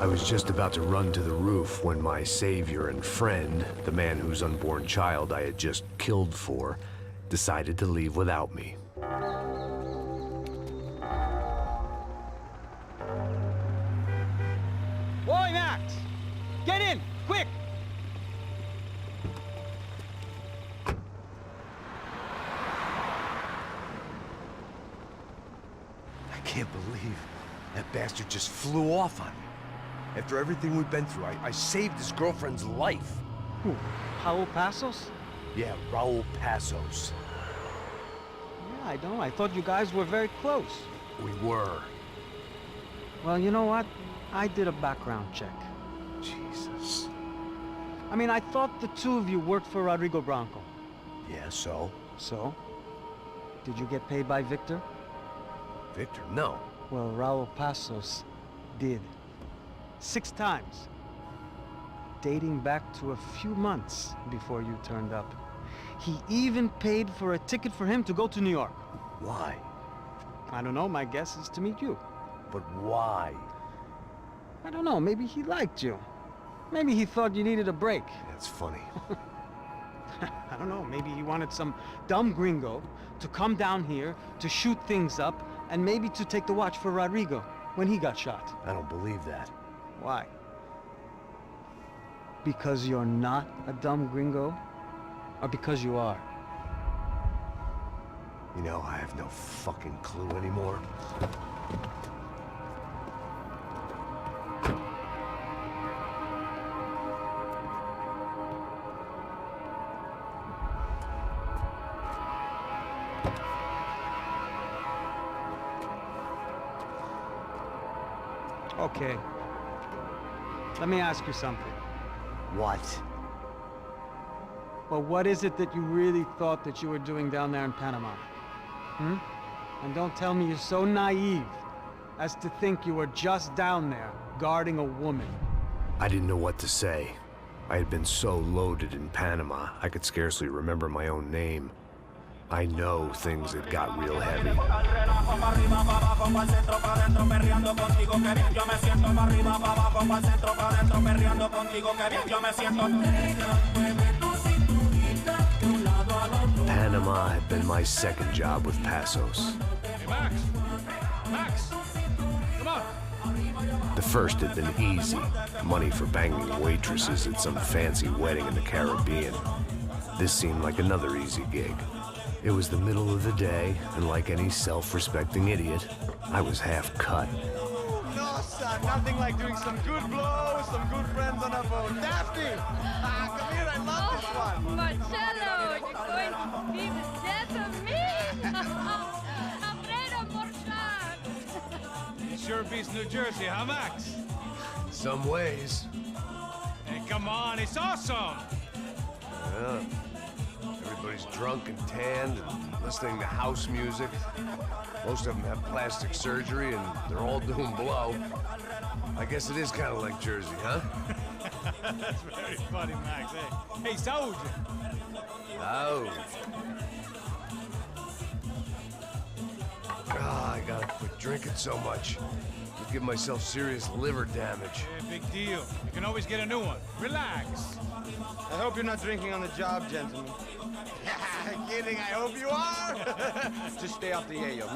I was just about to run to the roof when my savior and friend, the man whose unborn child I had just killed for, decided to leave without me. Boy, Max! Get in! Quick! I can't believe that bastard just flew off on me. After everything we've been through, I saved his girlfriend's life. Who? Raul Passos? Yeah, Raul Passos. Yeah, I know. I thought you guys were very close. We were. Well, you know what? I did a background check. Jesus. I mean, I thought the two of you worked for Rodrigo Branco. Yeah, so? So? Did you get paid by Victor? Victor, no. Well, Raul Passos did. 6 times. Dating back to a few months before you turned up. He even paid for a ticket for him to go to New York. Why? I don't know, my guess is to meet you. But why? I don't know, maybe he liked you. Maybe he thought you needed a break. That's funny. I don't know, maybe he wanted some dumb gringo to come down here to shoot things up and maybe to take the watch for Rodrigo when he got shot. I don't believe that. Why? Because you're not a dumb gringo? Or because you are? You know, I have no fucking clue anymore. Okay. Let me ask you something. What? Well, what is it that you really thought that you were doing down there in Panama? Hmm? And don't tell me you're so naive as to think you were just down there guarding a woman. I didn't know what to say. I had been so loaded in Panama, I could scarcely remember my own name. I know things had got real heavy. Panama had been my second job with Passos. Hey, Max! Max! Come on! The first had been easy. Money for banging waitresses at some fancy wedding in the Caribbean. This seemed like another easy gig. It was the middle of the day, and like any self-respecting idiot, I was half cut. No, son, nothing like doing some good blows, some good friends on a boat. Daphne! Come here, I love this one. Marcello, you're going to be the death of me? Alfredo Borchardt. It sure beats New Jersey, huh, Max? Some ways. Hey, come on, it's awesome! Yeah. Everybody's drunk and tanned and listening to house music. Most of them have plastic surgery and they're all doing blow. I guess it is kind of like Jersey, huh? That's very funny, Max. Hey, Saúde! Oh. Ah, I gotta quit drinking so much. I'll give myself serious liver damage. Yeah, big deal. You can always get a new one. Relax. I hope you're not drinking on the job, gentlemen. Kidding, I hope you are. Just stay off the yayo,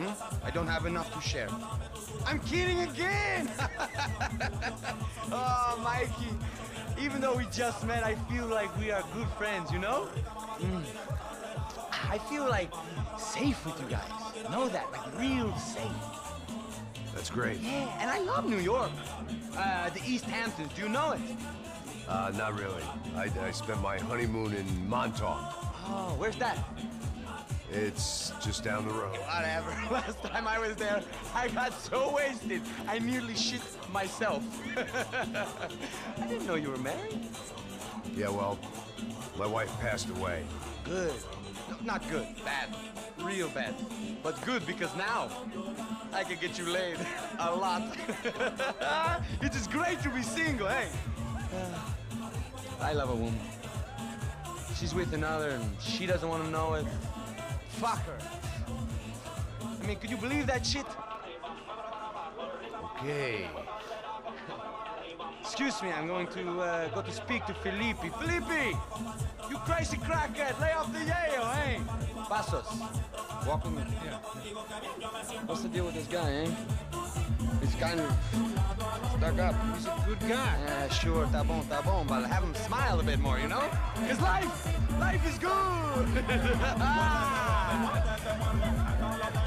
I don't have enough to share. I'm kidding again. Oh, Mikey. Even though we just met, I feel like we are good friends, you know? I feel like safe with you guys. Know that, like real safe. That's great. Yeah, and I love New York. The East Hamptons, do you know it? Not really. I spent my honeymoon in Montauk. Oh, where's that? It's just down the road. Whatever. Last time I was there, I got so wasted, I nearly shit myself. I didn't know you were married. Yeah, well, my wife passed away. Good. No, not good. Bad. Real bad. But good because now I can get you laid a lot. It is great to be single, hey? I love a woman. She's with another and she doesn't want to know it. Fuck her. I mean, could you believe that shit? Okay. Excuse me, I'm going to go to speak to Felipe. Felipe! You crazy crackhead! Lay off the yayo, eh? Passos. Walk with me. Yeah. What's the deal with this guy, eh? He's kind of stuck up. He's a good guy. Yeah, sure, tá bom, but have him smile a bit more, you know? Cause life is good!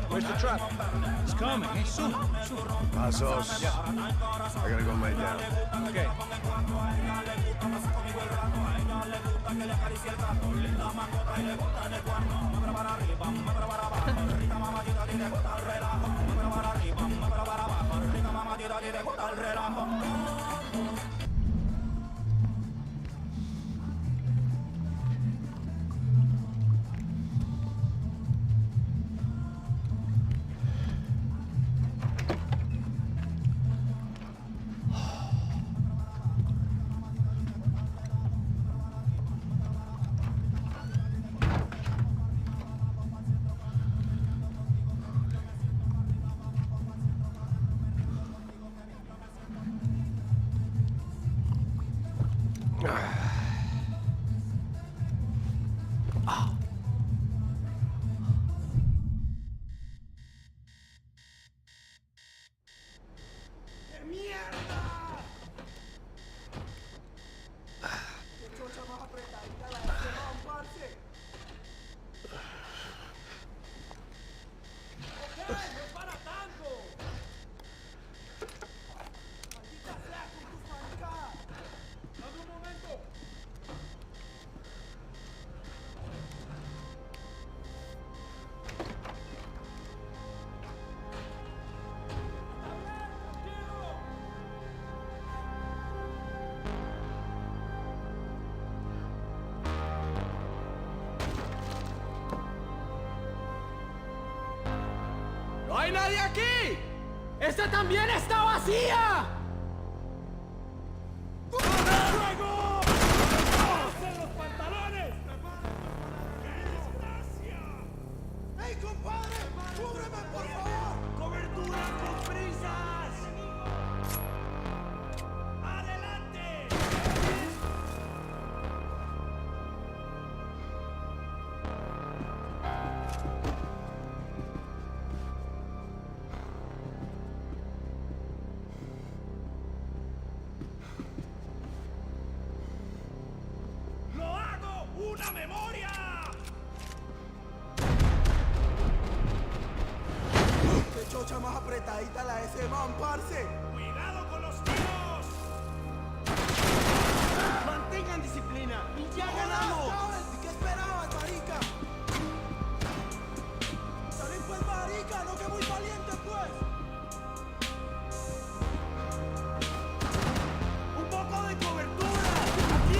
Where's the truck? He's coming. Hey, soon. Passos. Yeah. I gotta go lay down. Okay. ¡No hay nadie aquí! ¡Esta también está vacía! ¡Fuego! ¡En los pantalones! ¡Qué desgracia! ¡Ey, compadre! ¡Cúbreme, por favor! ¡Cobertura con prisas! ¡Adelante! ¡Una memoria! ¡Qué chocha más apretadita la ese man, parce! ¡Cuidado con los tiros! ¡Mantengan disciplina! ¡Y ya ganamos! ¿Y qué esperabas, marica? ¡Salí pues, marica! ¡No que muy valiente, pues! ¡Un poco de cobertura! ¡Aquí!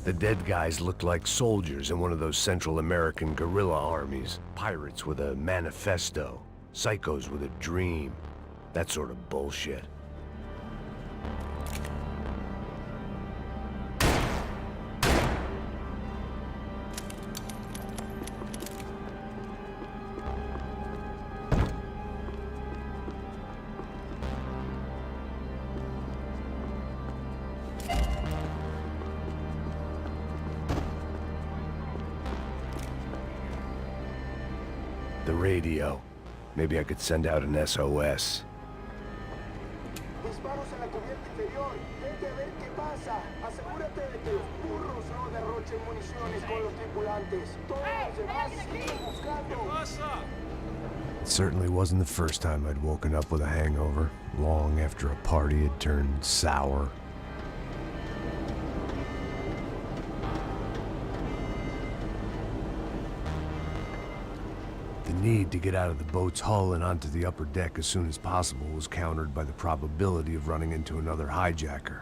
The dead guys looked like soldiers in one of those Central American guerrilla armies. Pirates with a manifesto. Psychos with a dream. That sort of bullshit. The radio. Maybe I could send out an SOS. Disparos en la cubierta inferior. Vete a ver qué pasa. Asegúrate de que los burros no derrochen municiones con los tripulantes. Todos los demás siguen buscando. ¿Qué pasa? It certainly wasn't the first time I'd woken up with a hangover, long after a party had turned sour. The need to get out of the boat's hull and onto the upper deck as soon as possible was countered by the probability of running into another hijacker.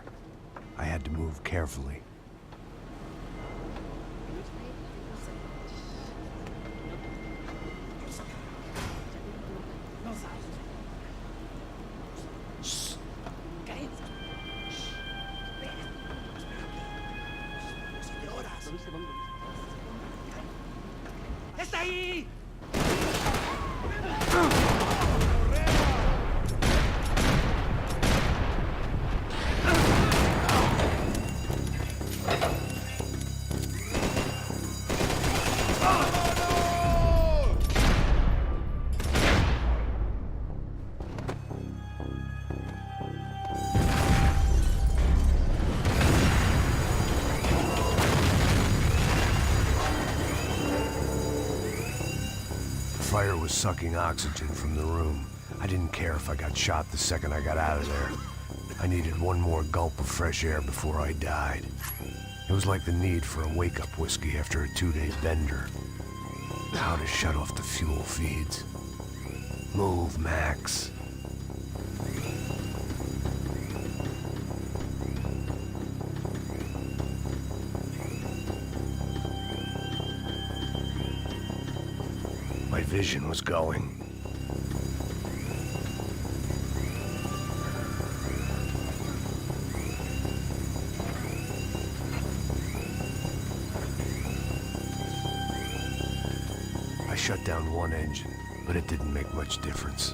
I had to move carefully. ¡Está ahí! The fire was sucking oxygen from the room. I didn't care if I got shot the second I got out of there. I needed one more gulp of fresh air before I died. It was like the need for a wake-up whiskey after a 2-day bender. How to shut off the fuel feeds. Move, Max. My vision was going. I shut down one engine, but it didn't make much difference.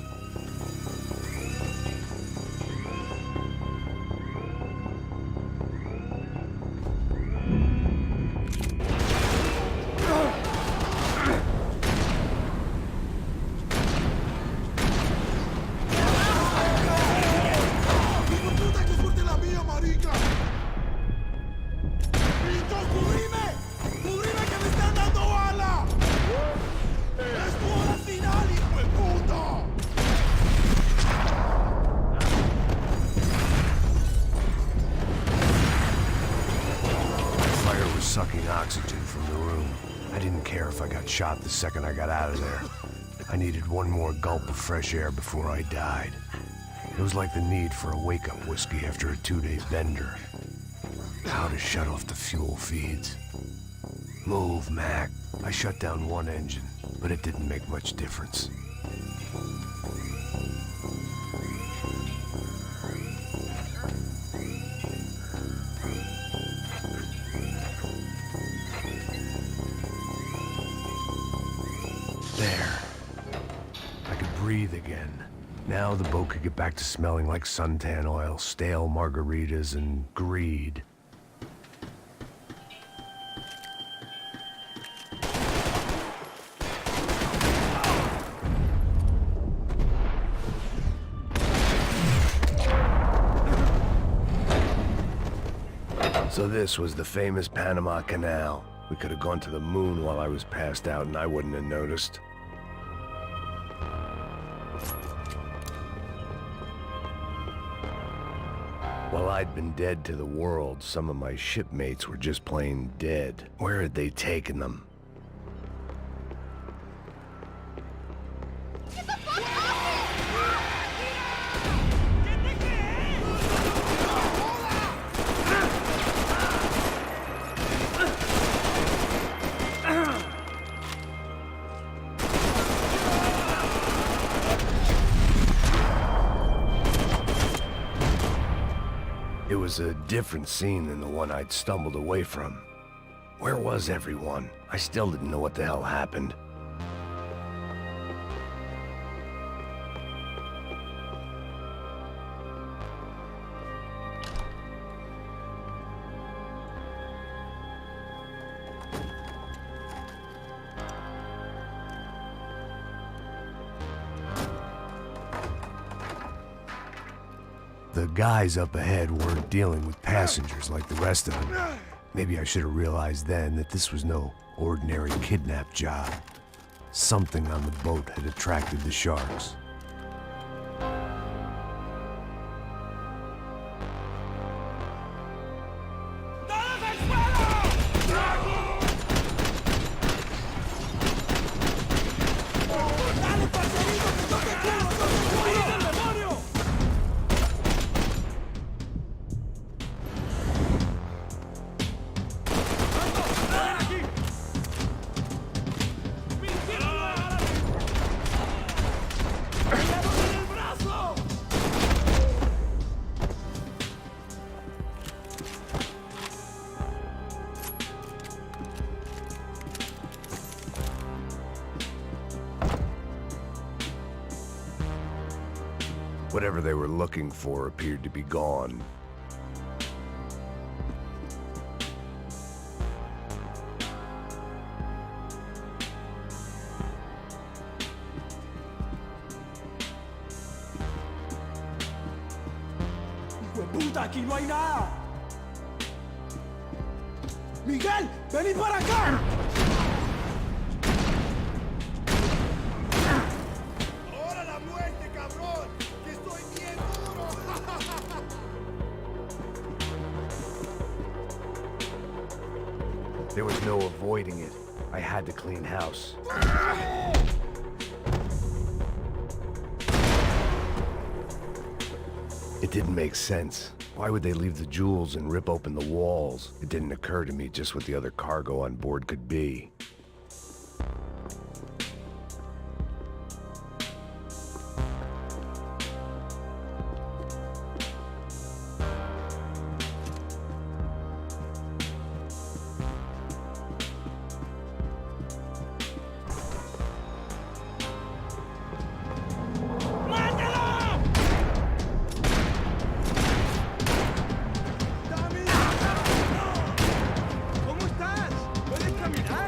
Sucking oxygen from the room. I didn't care if I got shot the second I got out of there. I needed one more gulp of fresh air before I died. It was like the need for a wake-up whiskey after a 2-day bender. How to shut off the fuel feeds. Move, Mac. I shut down one engine, but it didn't make much difference. There. I could breathe again. Now the boat could get back to smelling like suntan oil, stale margaritas, and greed. So this was the famous Panama Canal. We could have gone to the moon while I was passed out and I wouldn't have noticed. While I'd been dead to the world, some of my shipmates were just plain dead. Where had they taken them? It was a different scene than the one I'd stumbled away from. Where was everyone? I still didn't know what the hell happened. The guys up ahead weren't dealing with passengers like the rest of them. Maybe I should have realized then that this was no ordinary kidnap job. Something on the boat had attracted the sharks. Whatever they were looking for appeared to be gone. ¡Hijo de puta, aquí no hay nada! ¡Miguel, vení para acá! ¡Ahora la muerte, cabrón! ¡Que estoy bien duro! There was no avoiding it. I had to clean house. It didn't make sense. Why would they leave the jewels and rip open the walls? It didn't occur to me just what the other cargo on board could be. ¿Cómo estás? ¿Puedes caminar?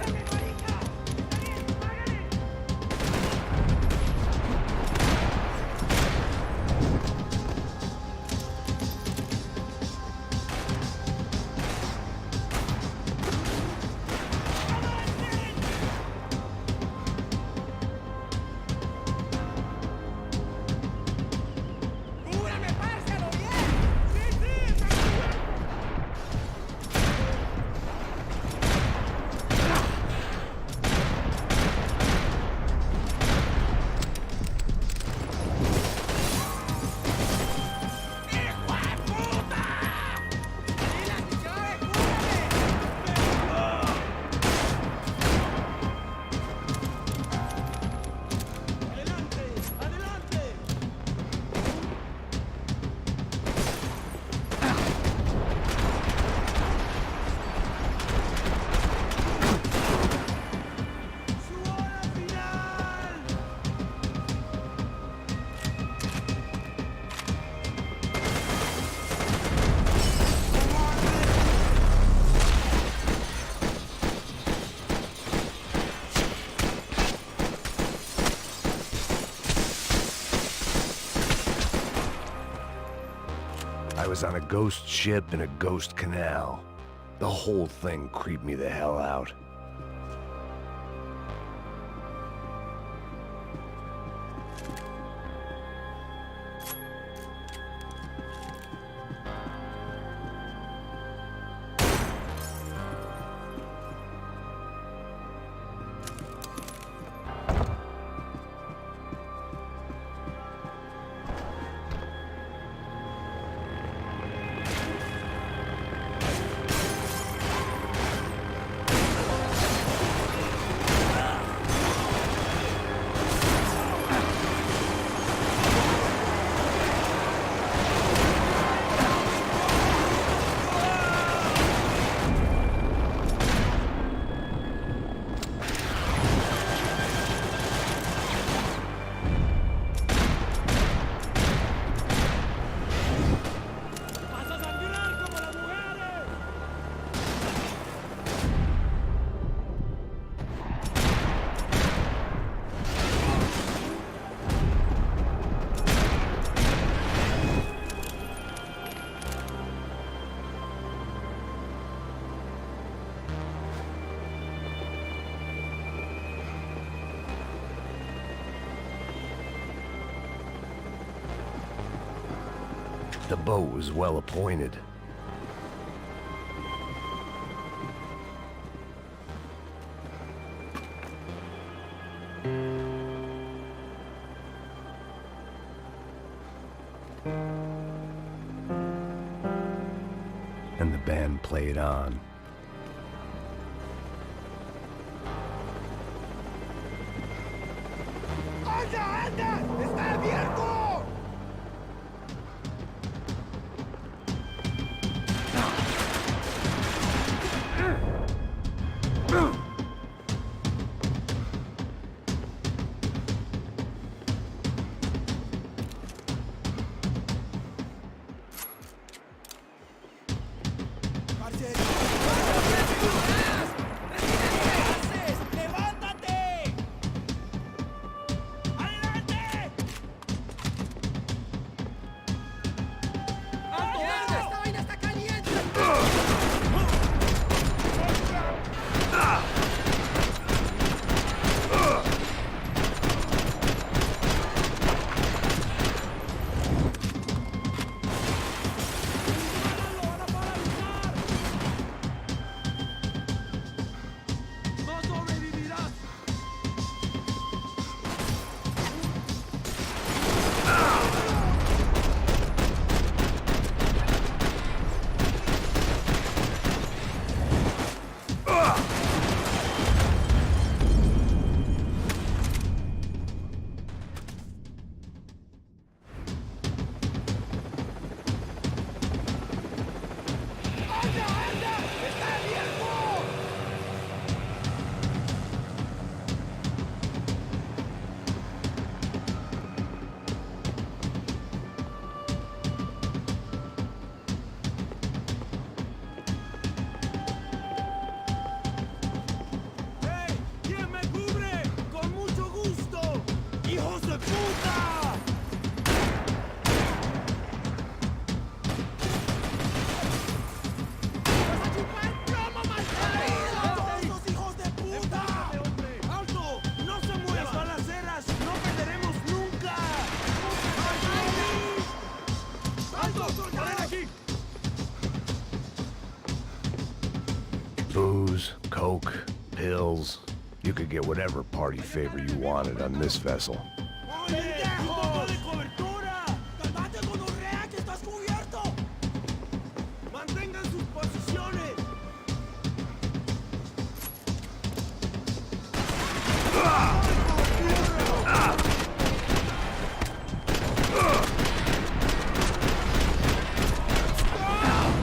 ¡Cúbrame, parce, a lo bien! ¡Sí, sí! ¡Adelante! ¡Adelante! ¡Su hora final! I was on a ghost ship in a ghost canal. The whole thing creeped me the hell out. The boat was well appointed. And the band played on. ¡Anda, anda! ¡Está abierto! Parce, ¡levántate! ¡Adelante! ¡Alto, verde! ¡Esta vaina está caliente! ¡Lo van a paralizar! ¡No sobrevivirás! ¡Anda, anda! ¡Está abierto! ¡Hey! ¿Quién me cubre? ¡Con mucho gusto! ¡Hijos de puta! ¡Vas a chupar plomo, malparido! ¡Todos hijos de puta! ¡Alto! ¡No se muevan! ¡Las balaceras! ¡No perderemos nunca! ¡Alto! ¡Paren aquí! Booze, coke, pills. You could get whatever party favor you wanted on this vessel. ¡Oye! ¡Un poco de cobertura! ¡Cálmate con Urrea que estás cubierto! ¡Mantengan sus posiciones!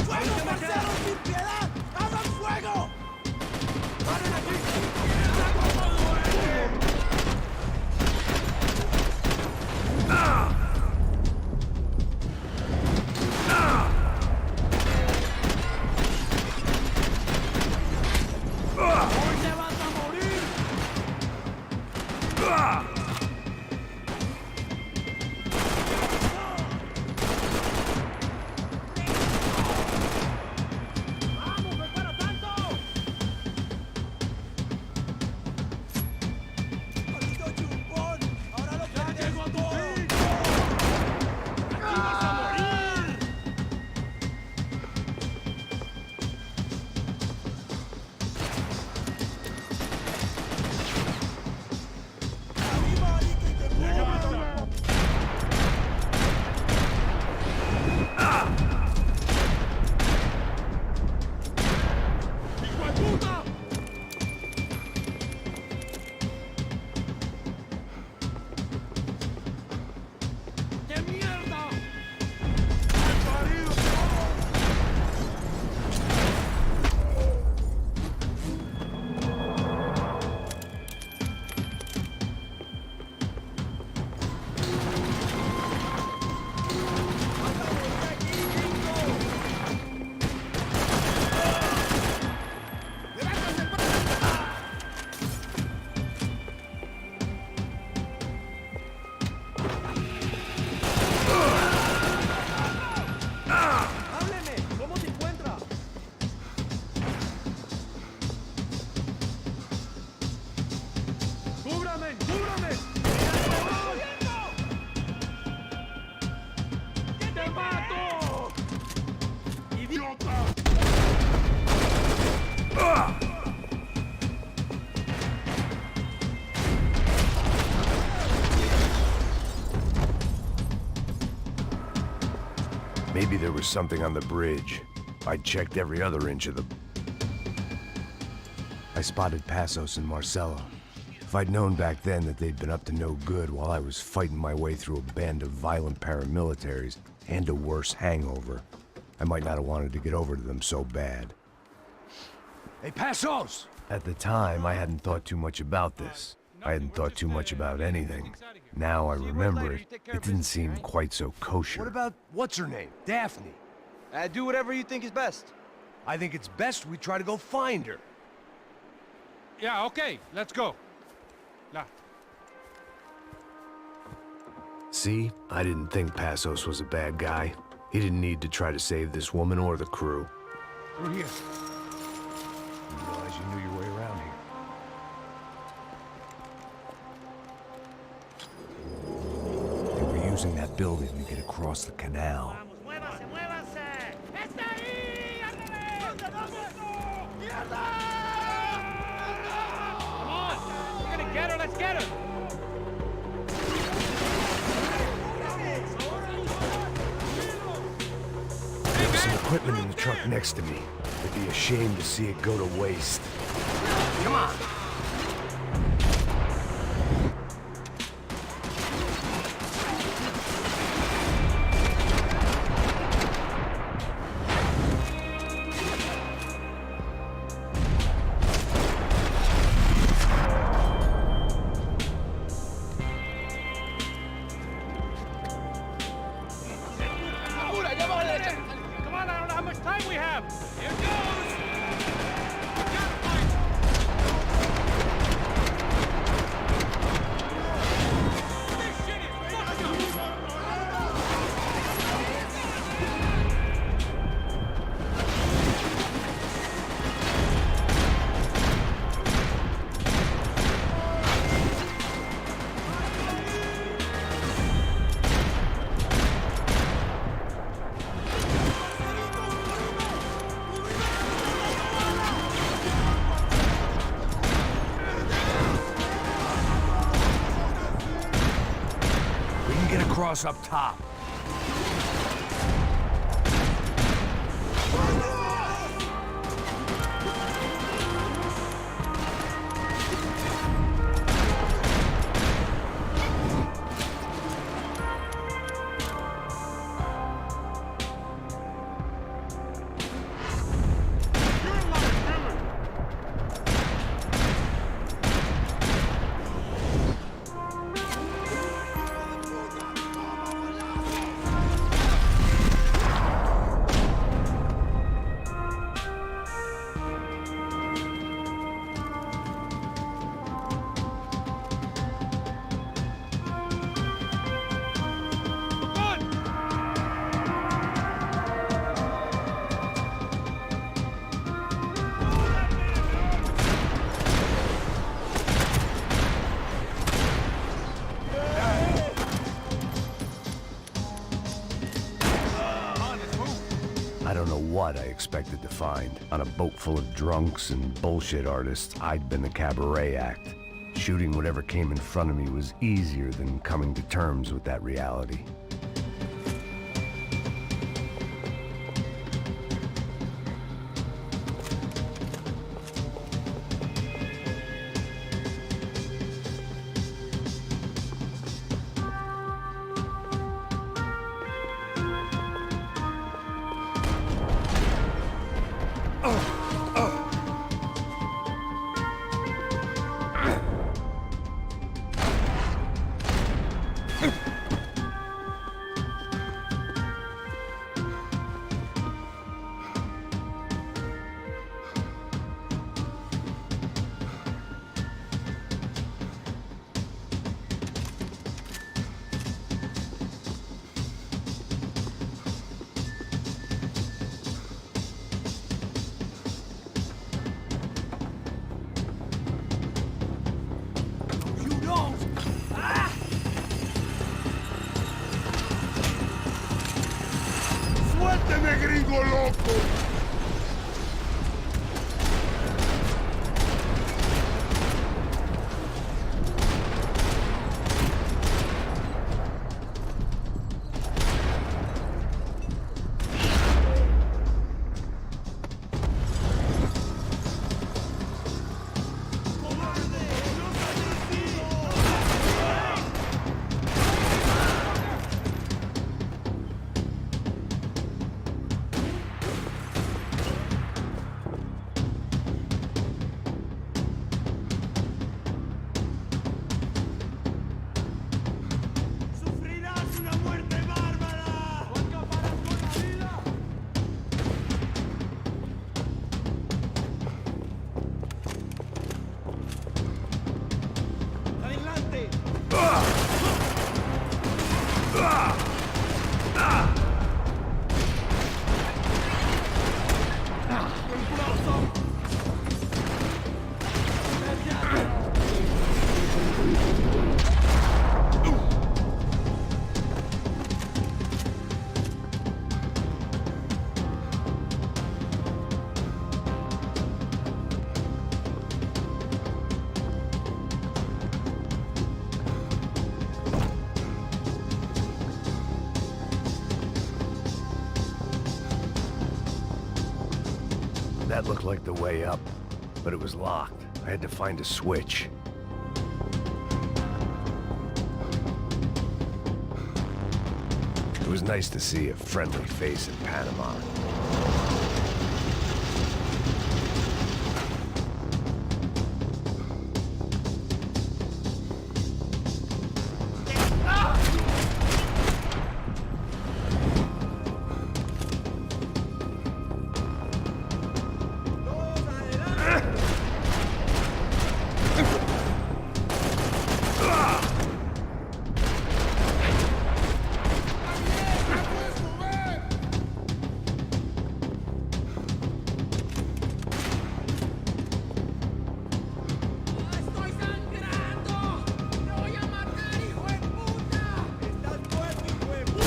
¡Fuego, parceros! ¡Sin piedad! ¡Abran fuego! ¡Paren aquí! Maybe there was something on the bridge. I checked every other inch of the... I spotted Passos and Marcelo. If I'd known back then that they'd been up to no good while I was fighting my way through a band of violent paramilitaries and a worse hangover, I might not have wanted to get over to them so bad. Hey, Passos! At the time, I hadn't thought too much about this. I hadn't thought too much about anything. Now I remember it, it didn't seem quite so kosher. What about, what's her name? Daphne. Do whatever you think is best. I think it's best we try to go find her. Yeah, okay, let's go. See? I didn't think Passos was a bad guy. He didn't need to try to save this woman or the crew. Through here. Didn't realize you knew your way around here. They were using that building to get across the canal. Come on, we're gonna get her, let's get her. There's some equipment in the truck next to me. It'd be a shame to see it go to waste. Come on! Come on, I don't know how much time we have. Here goes. Across up top. I don't know what I expected to find. On a boat full of drunks and bullshit artists, I'd been the cabaret act. Shooting whatever came in front of me was easier than coming to terms with that reality. ¡Suélteme, gringo loco! That looked like the way up, but it was locked. I had to find a switch. It was nice to see a friendly face in Panama. ¡Estoy sangrando! ¡Me voy a matar, hijo de puta! ¡Estás muerto, hijo de puta!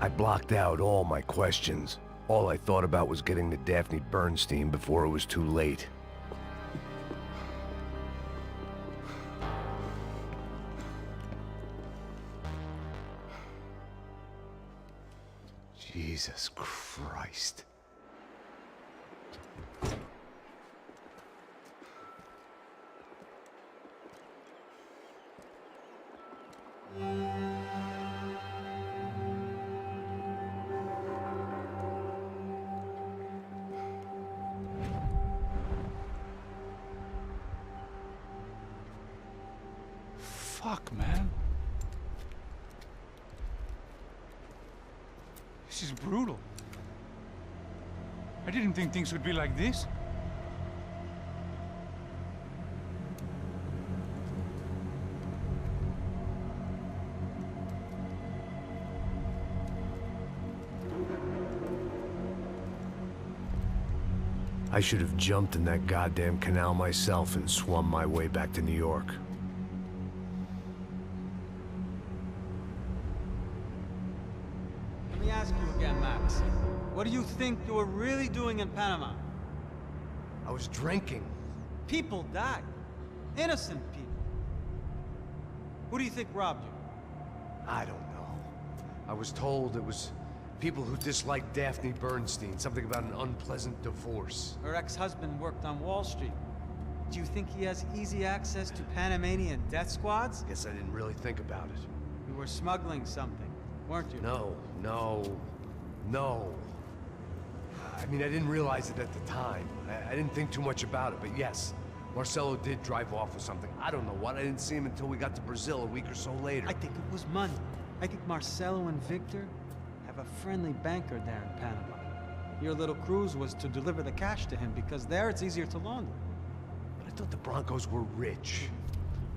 I blocked out all my questions. All I thought about was getting to Daphne Bernstein before it was too late. Jesus Christ. Fuck, man. This is brutal. I didn't think things would be like this. I should have jumped in that goddamn canal myself and swum my way back to New York. Let me ask you again, Max. What do you think you were really doing in Panama? I was drinking. People died. Innocent people. Who do you think robbed you? I don't know. I was told it was people who disliked Daphne Bernstein, something about an unpleasant divorce. Her ex-husband worked on Wall Street. Do you think he has easy access to Panamanian death squads? Guess I didn't really think about it. You were smuggling something, weren't you? No. I mean, I didn't realize it at the time. I didn't think too much about it, but yes, Marcelo did drive off with something. I don't know what. I didn't see him until we got to Brazil a week or so later. I think it was money. I think Marcelo and Victor have a friendly banker there in Panama. Your little cruise was to deliver the cash to him because there it's easier to launder. But I thought the Broncos were rich.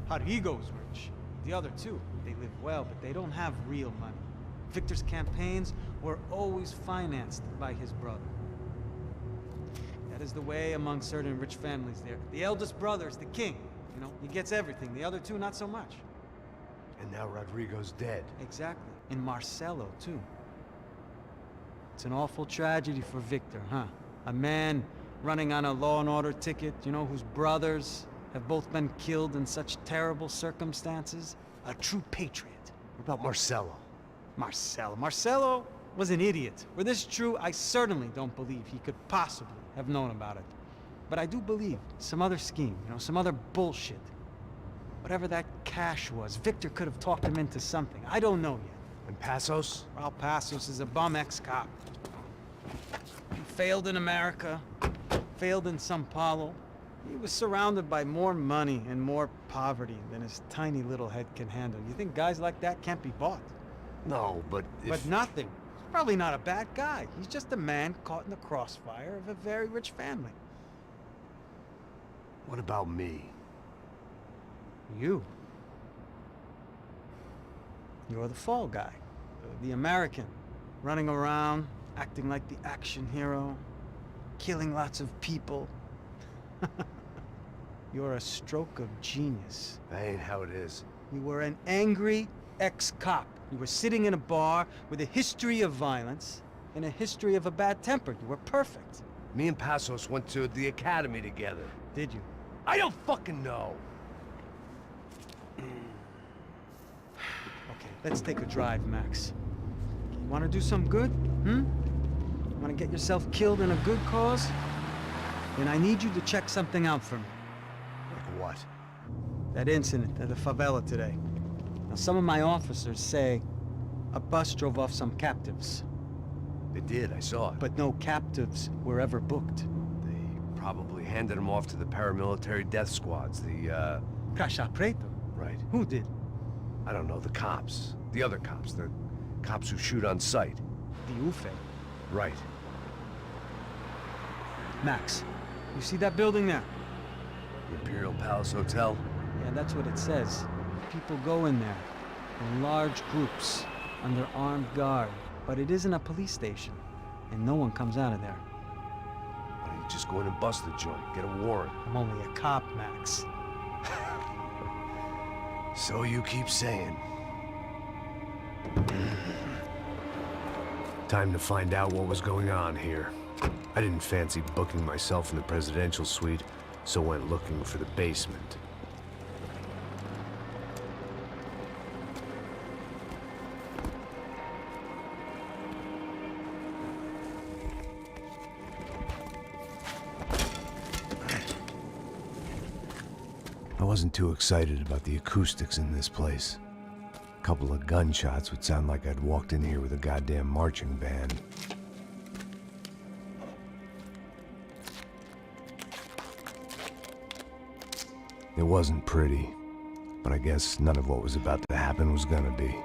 Rodrigo's rich. The other two, they live well, but they don't have real money. Victor's campaigns were always financed by his brother. That is the way among certain rich families there. The eldest brother is the king. You know, he gets everything. The other two, not so much. And now Rodrigo's dead. Exactly. And Marcelo, too. It's an awful tragedy for Victor, huh? A man running on a law and order ticket, you know, whose brothers have both been killed in such terrible circumstances. A true patriot. What about Marcelo? Marcelo was an idiot. Were this true, I certainly don't believe he could possibly have known about it. But I do believe some other scheme, you know, some other bullshit. Whatever that cash was, Victor could have talked him into something. I don't know yet. And Passos? Raul Passos is a bum ex-cop. He failed in America, failed in Sao Paulo. He was surrounded by more money and more poverty than his tiny little head can handle. You think guys like that can't be bought? No, but But nothing. He's probably not a bad guy. He's just a man caught in the crossfire of a very rich family. What about me? You. You're the fall guy. The American. Running around, acting like the action hero. Killing lots of people. You're a stroke of genius. That ain't how it is. You were an angry ex-cop. You were sitting in a bar with a history of violence and a history of a bad temper. You were perfect. Me and Passos went to the academy together. Did you? I don't fucking know. Okay, let's take a drive, Max. You want to do some good? Want to get yourself killed in a good cause? Then I need you to check something out for me. Like what? That incident at the favela today. Now, some of my officers say a bus drove off some captives, They did, I saw it. but no captives were ever booked. They probably handed them off to the paramilitary death squads, the, Caixa Preto? Right. Who did? I don't know, the cops. The other cops, the cops who shoot on sight. The UFE. Right. Max, you see that building there? The Imperial Palace Hotel? Yeah, that's what it says. People go in there in large groups under armed guard, but it isn't a police station, and no one comes out of there. Why don't you just go in and bust the joint, get a warrant? I'm only a cop, Max. So you keep saying. Time to find out what was going on here. I didn't fancy booking myself in the presidential suite, so went looking for the basement. I wasn't too excited about the acoustics in this place. A couple of gunshots would sound like I'd walked in here with a goddamn marching band. It wasn't pretty, but I guess none of what was about to happen was gonna be.